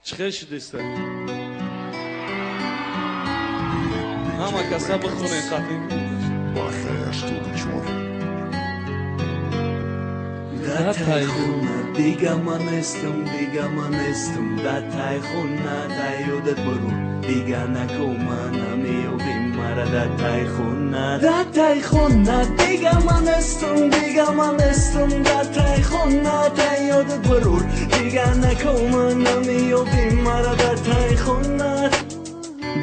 چخه شدیسته همه کسا بخونه خطین با خیش تو چور دا تای خونه دیگه من استم دا تای خونه دا یادت برو دیگه نکو من میوبیم مرا دا تای خونه دیگه من استم دا تای خونه دا یادت برو دیگه نکو من میوبیم مرا دا تای خونه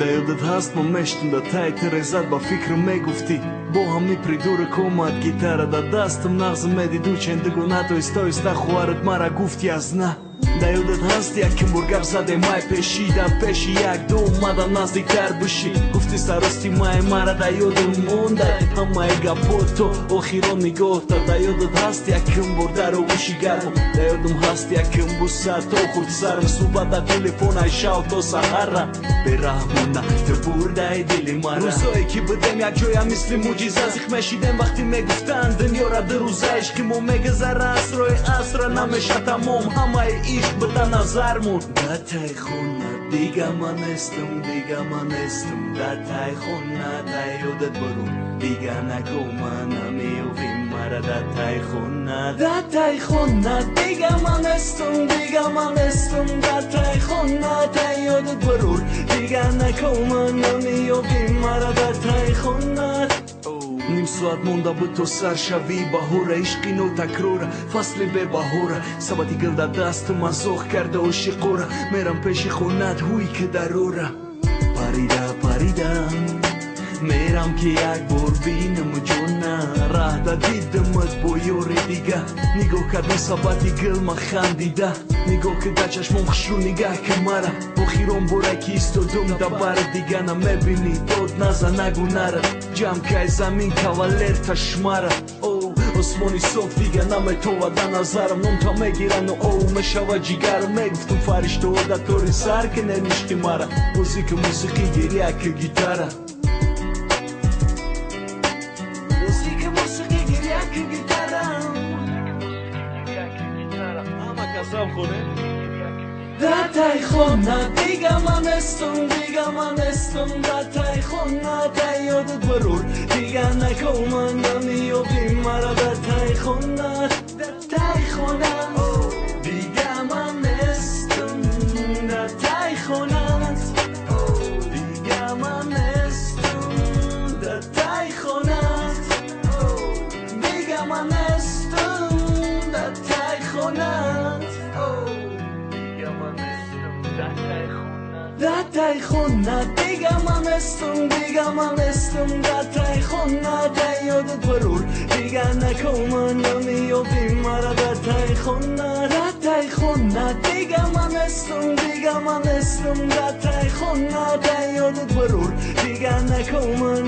Да јадет хаст момештен да тајте резат ба фикру ме гуфти Боха ми придура комат гитара да дастам нағзы меди дучен дыгу нато истой ста хуарат мара гуфти аз на Да јадет хаст яким бургав заде мај пеши да пеши як до умада наздиктар буши Гуфти старости мај мара да јодем мондай Ама ега пото охиро нигота Да јадет хаст яким бурдаро уши гармо Да јодем хаст яким бусат охурт сарм Субата телефона ишао то сахара Берахмона те бурдай дили мара Рузое ки будем як ҷоя мисли муҷиза Зихме шидем вақти мегуфтан дунёра ду рӯза Ишқи мо мегузара асрои асра намеша тамом Ҳамаи ишқ бида назармон Да тай хона дига ман естам Да тай хона да ёдат барун Дига нако мана меёвим мара Да тай хона дига ман естам Да тай хона да ёдат барун Дига нако мана меёвим мара Да тай хона Ним соат монда бы то сар шави баҳора ишқи но такрора фасли бебаҳора сабати гил дар дасту мазоқ карда ошиқора мерам пеши хонат ҳуи ки дарора парида мерам ки як бор бинам ҷона раҳ дадидамат бо ёри дига нигоҳ кардам сабати гил ма хандида нигоҳ кида чашмом хушрӯ нигаҳ ки мара охирон боре ки истодум да бар дига намебинӣ дод наза нагу нара ҷамкай замин кавалер ташмара осмони соф дига наметова да назарам нонта мегирану оу мешава ҷигарам мегуфтум фариштаҳо да тори сар ки неништи мара музика мусиқӣ гирия ки гитара Da tai khona diga man estum Da tai khona da yodat barur Diga nako man namiyobim mara Da tai khona Diga man estum Da tai khona Diga man estum Da tai khona Diga man estum Da tai khona Da tai khona diga man estum Da tai khona da yodat barur Diga nako man namiyobim mara Da tai khona diga man estum Da tai khona da yodat barur Diga nako man